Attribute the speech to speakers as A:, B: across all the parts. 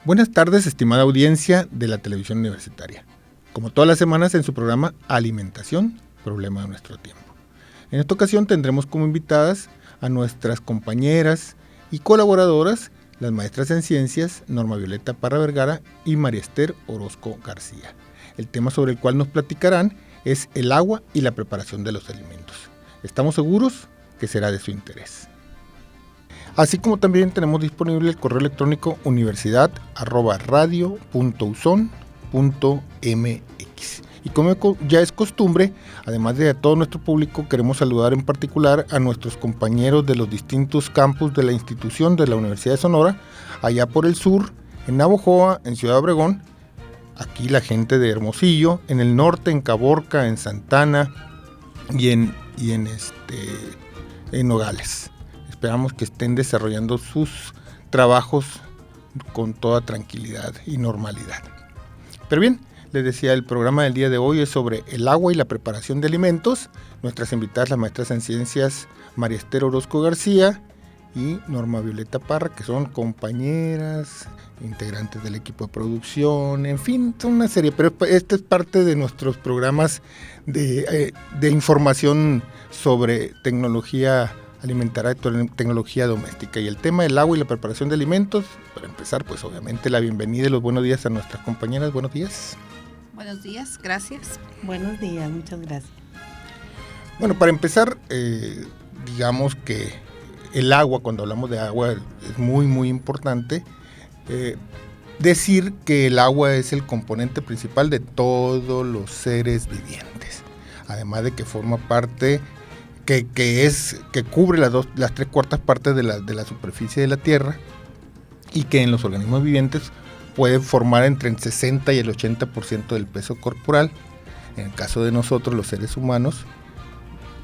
A: Buenas tardes, estimada audiencia de la televisión universitaria. Como todas las semanas en su programa Alimentación, problema de nuestro tiempo. En esta ocasión tendremos como invitadas a nuestras compañeras y colaboradoras, las maestras en ciencias Norma Violeta Parra Vergara y María Esther Orozco García. El tema sobre el cual nos platicarán es el agua y la preparación de los alimentos. Estamos seguros que será de su interés. Así como también tenemos disponible el correo electrónico universidad@radio.uson.mx. Y como ya es costumbre, además de a todo nuestro público, queremos saludar en particular a nuestros compañeros de los distintos campus de la institución de la Universidad de Sonora, allá por el sur, en Navojoa, en Ciudad Obregón, aquí la gente de Hermosillo, en el norte, en Caborca, en Santana y en Nogales. Esperamos que estén desarrollando sus trabajos con toda tranquilidad y normalidad. Pero bien, les decía, el programa del día de hoy es sobre el agua y la preparación de alimentos. Nuestras invitadas, las maestras en ciencias María Esther Orozco García y Norma Violeta Parra, que son compañeras, integrantes del equipo de producción, en fin, son una serie, pero este es parte de nuestros programas de información sobre tecnología alimentaria, tecnología doméstica, y el tema del agua y la preparación de alimentos. Para empezar, pues obviamente la bienvenida y los buenos días a nuestras compañeras. Buenos días.
B: Buenos días, gracias.
C: Buenos días, muchas gracias.
A: Bueno, para empezar, digamos que el agua, cuando hablamos de agua, es muy, muy importante decir que el agua es el componente principal de todos los seres vivientes. Además de que forma parte, que cubre las 3/4 partes de la superficie de la Tierra, y que en los organismos vivientes puede formar entre el 60 y el 80% del peso corporal. En el caso de nosotros, los seres humanos,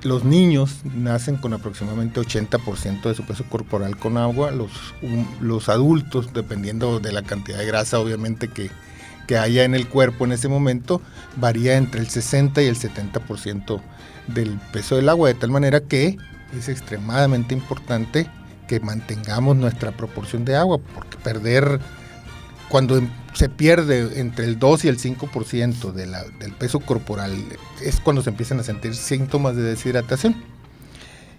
A: los niños nacen con aproximadamente 80% de su peso corporal con agua. Los adultos, dependiendo de la cantidad de grasa obviamente que haya en el cuerpo en ese momento, varía entre el 60 y el 70% del peso del agua, de tal manera que es extremadamente importante que mantengamos nuestra proporción de agua, porque cuando se pierde entre el 2 y el 5% del peso corporal, es cuando se empiezan a sentir síntomas de deshidratación.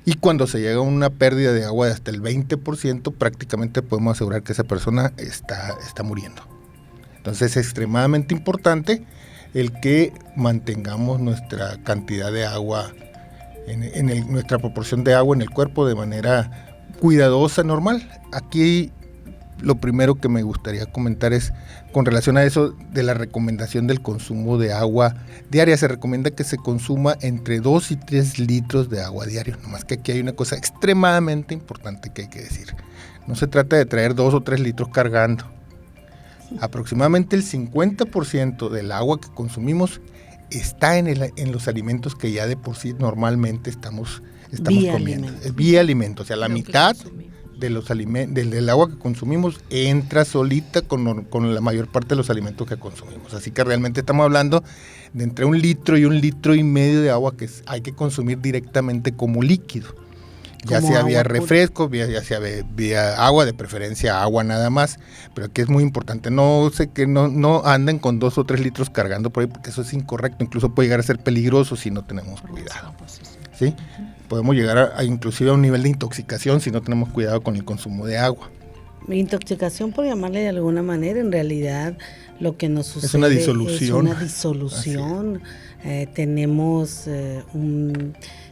A: Y cuando se llega a una pérdida de agua de hasta el 20%, prácticamente podemos asegurar que esa persona está muriendo. Entonces es extremadamente importante el que mantengamos nuestra cantidad de agua, nuestra proporción de agua en el cuerpo de manera cuidadosa, normal. Aquí lo primero que me gustaría comentar es con relación a eso de la recomendación del consumo de agua diaria. Se recomienda que se consuma entre 2 y 3 litros de agua diario. Nomás que aquí hay una cosa extremadamente importante que hay que decir. No se trata de traer 2 o 3 litros cargando. Aproximadamente el 50% del agua que consumimos está en los alimentos que ya de por sí normalmente estamos comiendo. Es vía alimento, o sea, la mitad del agua que consumimos entra solita con la mayor parte de los alimentos que consumimos. Así que realmente estamos hablando de entre 1 litro y 1,5 litros de agua que hay que consumir directamente como líquido. Ya sea vía refresco, ya sea vía agua, de preferencia agua nada más, pero aquí es muy importante, no anden con 2 o 3 litros cargando por ahí, porque eso es incorrecto, incluso puede llegar a ser peligroso si no tenemos cuidado, ¿sí? Podemos llegar inclusive a un nivel de intoxicación si no tenemos cuidado con el consumo de agua.
C: Intoxicación, por llamarle de alguna manera, en realidad lo que nos sucede
A: es una disolución.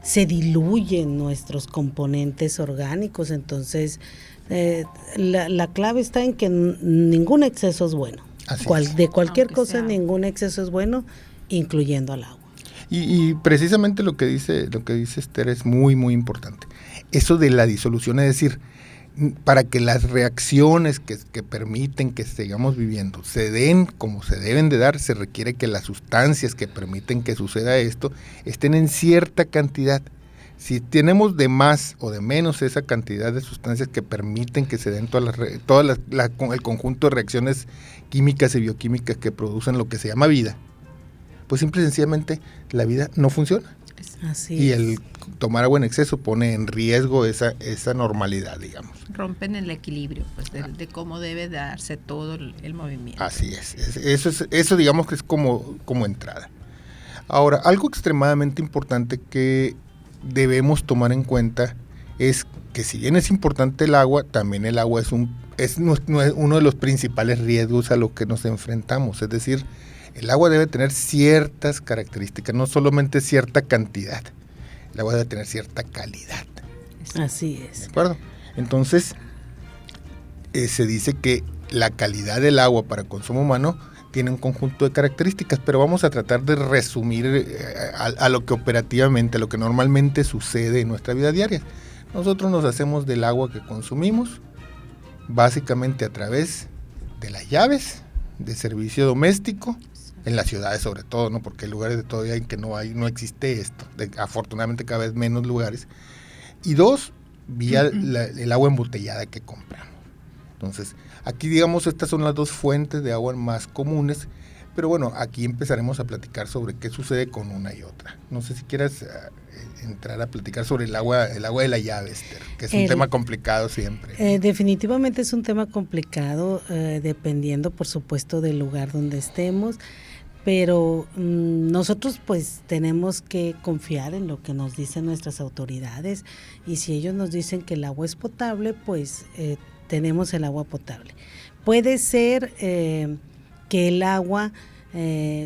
C: Se diluyen nuestros componentes orgánicos, entonces la clave está en que ningún exceso es bueno. De cualquier cosa, ningún exceso es bueno, incluyendo al agua.
A: Y precisamente lo que dice Esther es muy, muy importante. Eso de la disolución, es decir, para que las reacciones que permiten que sigamos viviendo se den como se deben de dar, se requiere que las sustancias que permiten que suceda esto estén en cierta cantidad. Si tenemos de más o de menos esa cantidad de sustancias que permiten que se den el conjunto de reacciones químicas y bioquímicas que producen lo que se llama vida, pues simple y sencillamente la vida no funciona.
B: azúcares.
A: Y el tomar agua en exceso pone en riesgo esa normalidad, digamos.
B: Rompen el equilibrio, pues, de cómo debe darse todo el movimiento.
A: Así es. Eso digamos que es como entrada. Ahora, algo extremadamente importante que debemos tomar en cuenta es que si bien es importante el agua, también el agua es uno de los principales riesgos a los que nos enfrentamos. Es decir, el agua debe tener ciertas características, no solamente cierta cantidad. El agua debe tener cierta calidad.
C: Así es.
A: ¿De acuerdo? Entonces, se dice que la calidad del agua para consumo humano tiene un conjunto de características, pero vamos a tratar de resumir a lo que operativamente, a lo que normalmente sucede en nuestra vida diaria. Nosotros nos hacemos del agua que consumimos básicamente a través de las llaves de servicio doméstico, en las ciudades sobre todo, ¿no? Porque hay lugares de todavía en que no existe esto, afortunadamente cada vez menos lugares. Y dos, vía el agua embotellada que compramos. Entonces, aquí digamos estas son las dos fuentes de agua más comunes, pero bueno, aquí empezaremos a platicar sobre qué sucede con una y otra. No sé si quieras entrar a platicar sobre el agua de la llave, Esther, que es un tema complicado siempre.
C: Definitivamente es un tema complicado, dependiendo por supuesto del lugar donde estemos, pero nosotros pues tenemos que confiar en lo que nos dicen nuestras autoridades, y si ellos nos dicen que el agua es potable, pues tenemos el agua potable. Puede ser que el agua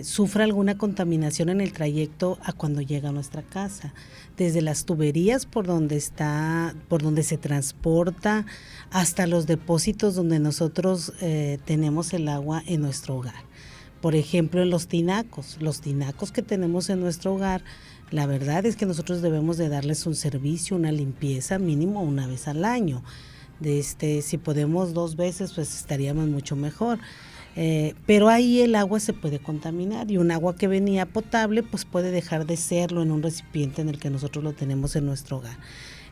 C: sufra alguna contaminación en el trayecto a cuando llega a nuestra casa, desde las tuberías por donde se transporta, hasta los depósitos donde nosotros tenemos el agua en nuestro hogar. Por ejemplo, en los tinacos que tenemos en nuestro hogar, la verdad es que nosotros debemos de darles un servicio, una limpieza mínimo una vez al año. Si podemos 2 veces, pues estaríamos mucho mejor. Pero ahí el agua se puede contaminar, y un agua que venía potable pues puede dejar de serlo en un recipiente en el que nosotros lo tenemos en nuestro hogar.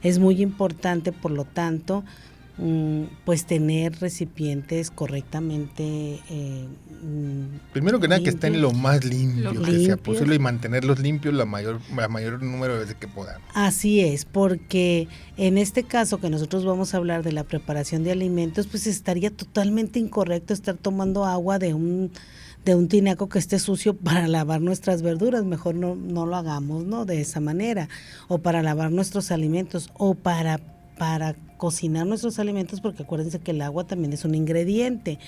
C: Es muy importante, por lo tanto, pues tener recipientes correctamente
A: primero que nada que estén lo más limpios que sea posible, y mantenerlos limpios la mayor número de veces que podamos.
C: Así es, porque en este caso que nosotros vamos a hablar de la preparación de alimentos, pues estaría totalmente incorrecto estar tomando agua de un tinaco que esté sucio para lavar nuestras verduras. Mejor no lo hagamos, ¿no? De esa manera, o para lavar nuestros alimentos, o para cocinar nuestros alimentos, porque acuérdense que el agua también es un ingrediente.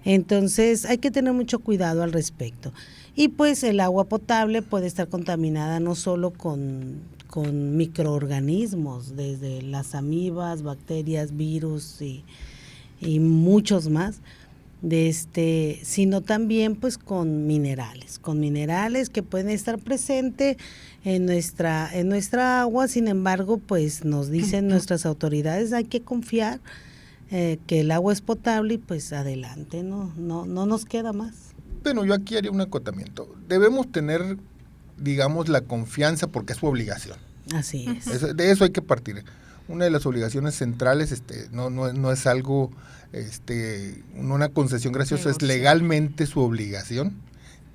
C: Entonces hay que tener mucho cuidado al respecto. Y pues el agua potable puede estar contaminada no solo con microorganismos, desde las amibas, bacterias, virus y muchos más, sino también pues con minerales que pueden estar presentes en nuestra agua. Sin embargo, pues nos dicen nuestras autoridades, hay que confiar que el agua es potable, y pues adelante, no nos queda más.
A: Bueno, yo aquí haría un acotamiento. Debemos tener, digamos, la confianza porque es su obligación.
C: Así es.
A: De eso hay que partir. Una de las obligaciones centrales, no es algo, una concesión graciosa, es legalmente su obligación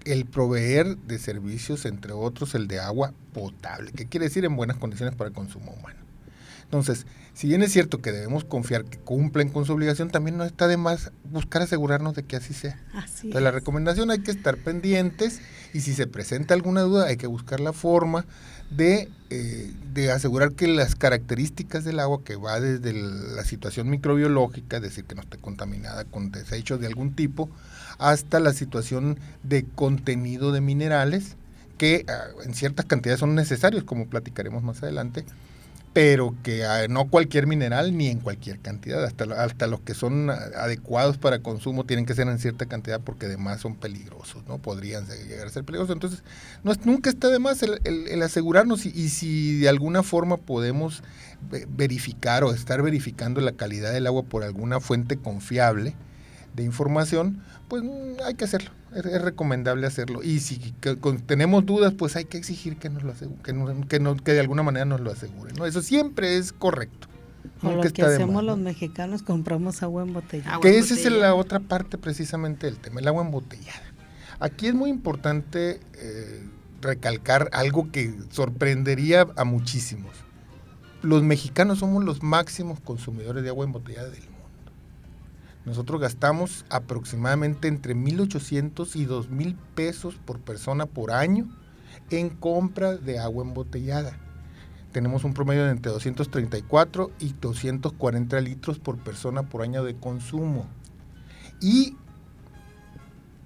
A: el proveer de servicios, entre otros el de agua potable, que quiere decir en buenas condiciones para el consumo humano. Entonces, si bien es cierto que debemos confiar que cumplen con su obligación, también no está de más buscar asegurarnos de que así sea. Entonces, la recomendación, hay que estar pendientes, y si se presenta alguna duda hay que buscar la forma de asegurar que las características del agua, que va desde la situación microbiológica, es decir, que no esté contaminada con desechos de algún tipo, hasta la situación de contenido de minerales, que en ciertas cantidades son necesarios, como platicaremos más adelante, pero que no cualquier mineral ni en cualquier cantidad, hasta los que son adecuados para consumo tienen que ser en cierta cantidad, porque además son peligrosos, ¿no? Podrían llegar a ser peligrosos. Entonces, nunca está de más el asegurarnos, y si de alguna forma podemos verificar o estar verificando la calidad del agua por alguna fuente confiable de información, pues hay que hacerlo. Es recomendable hacerlo, y si tenemos dudas, pues hay que exigir que nos lo aseguren, que de alguna manera nos lo aseguren, ¿no? Eso siempre es correcto.
C: O lo que hacemos los mexicanos, compramos agua embotellada.
A: Que esa es la otra parte precisamente del tema, el agua embotellada. Aquí es muy importante recalcar algo que sorprendería a muchísimos. Los mexicanos somos los máximos consumidores de agua embotellada del mundo. Nosotros gastamos aproximadamente entre 1,800 y 2,000 pesos por persona por año en compra de agua embotellada. Tenemos un promedio de entre 234 y 240 litros por persona por año de consumo. Y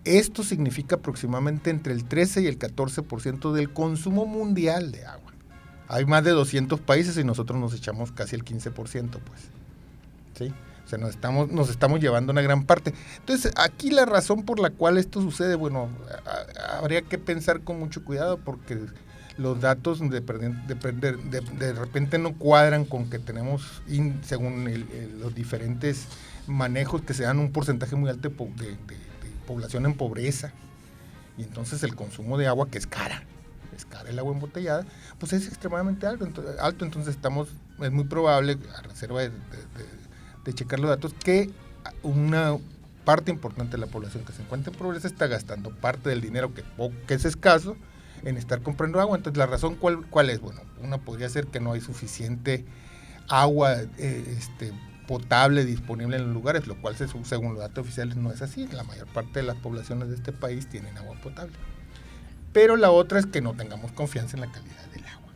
A: esto significa aproximadamente entre el 13 y el 14% del consumo mundial de agua. Hay más de 200 países y nosotros nos echamos casi el 15%, pues. ¿Sí? O sea, nos estamos llevando una gran parte. Entonces, aquí la razón por la cual esto sucede, bueno, habría que pensar con mucho cuidado porque los datos de repente no cuadran con que tenemos, según los diferentes manejos, que se dan un porcentaje muy alto de población en pobreza. Y entonces el consumo de agua, que es cara el agua embotellada, pues es extremadamente alto. Entonces es muy probable, a reserva de checar los datos, que una parte importante de la población que se encuentra en pobreza está gastando parte del dinero que es escaso en estar comprando agua. Entonces, la razón ¿cuál es? Bueno, una podría ser que no hay suficiente agua potable disponible en los lugares, lo cual según los datos oficiales no es así. La mayor parte de las poblaciones de este país tienen agua potable. Pero la otra es que no tengamos confianza en la calidad del agua.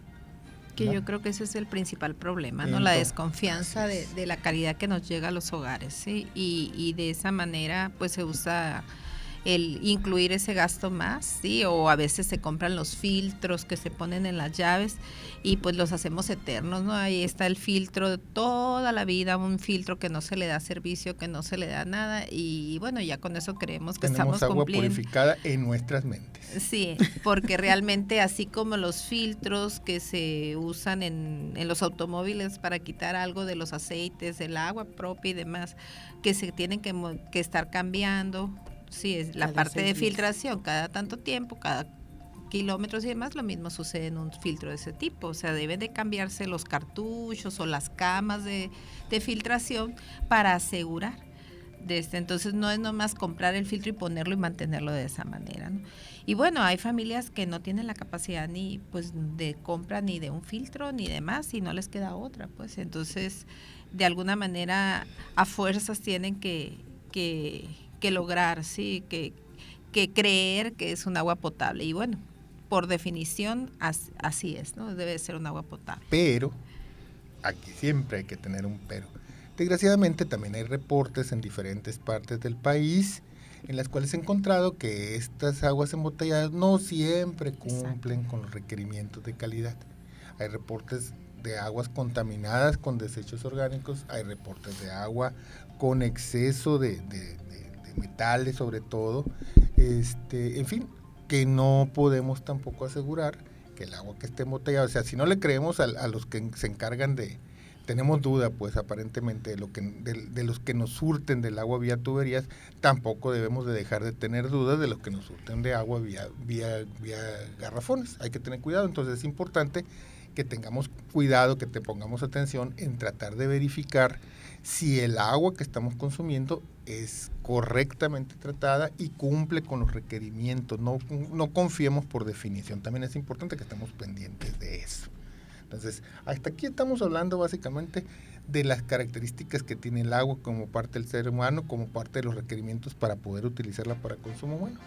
B: Que yo creo que ese es el principal problema, ¿no? La desconfianza de la calidad que nos llega a los hogares, ¿sí? Y de esa manera pues se usa el incluir ese gasto más, ¿sí? O a veces se compran los filtros que se ponen en las llaves y pues los hacemos eternos, ¿no? Ahí está el filtro de toda la vida, un filtro que no se le da servicio, que no se le da nada y bueno, ya con eso creemos que
A: tenemos
B: estamos
A: agua
B: cumpliendo.
A: Purificada en nuestras mentes.
B: Sí, porque realmente así como los filtros que se usan en los automóviles para quitar algo de los aceites, del agua propia y demás, que se tienen que estar cambiando. Sí, es la parte de filtración cada tanto tiempo, cada kilómetros y demás, lo mismo sucede en un filtro de ese tipo, o sea, deben de cambiarse los cartuchos o las camas de filtración para asegurar entonces no es nomás comprar el filtro y ponerlo y mantenerlo de esa manera, ¿no? Y bueno, hay familias que no tienen la capacidad ni pues de compra ni de un filtro ni demás y no les queda otra, pues entonces de alguna manera a fuerzas tienen que lograr, sí, que creer que es un agua potable y bueno, por definición así es, ¿no? Debe ser un agua potable.
A: Pero aquí siempre hay que tener un pero. Desgraciadamente también hay reportes en diferentes partes del país en las cuales he encontrado que estas aguas embotelladas no siempre cumplen con los requerimientos de calidad. Hay reportes de aguas contaminadas con desechos orgánicos, hay reportes de agua con exceso de metales sobre todo, en fin, que no podemos tampoco asegurar que el agua que esté embotellada, o sea, si no le creemos a los que se encargan tenemos duda pues aparentemente de los que nos surten del agua vía tuberías, tampoco debemos de dejar de tener dudas de los que nos surten de agua vía garrafones. Hay que tener cuidado, entonces es importante que tengamos cuidado, que te pongamos atención en tratar de verificar si el agua que estamos consumiendo es correctamente tratada y cumple con los requerimientos. No confiemos por definición, también es importante que estemos pendientes de eso. Entonces, hasta aquí estamos hablando básicamente de las características que tiene el agua como parte del ser humano, como parte de los requerimientos para poder utilizarla para consumo humano.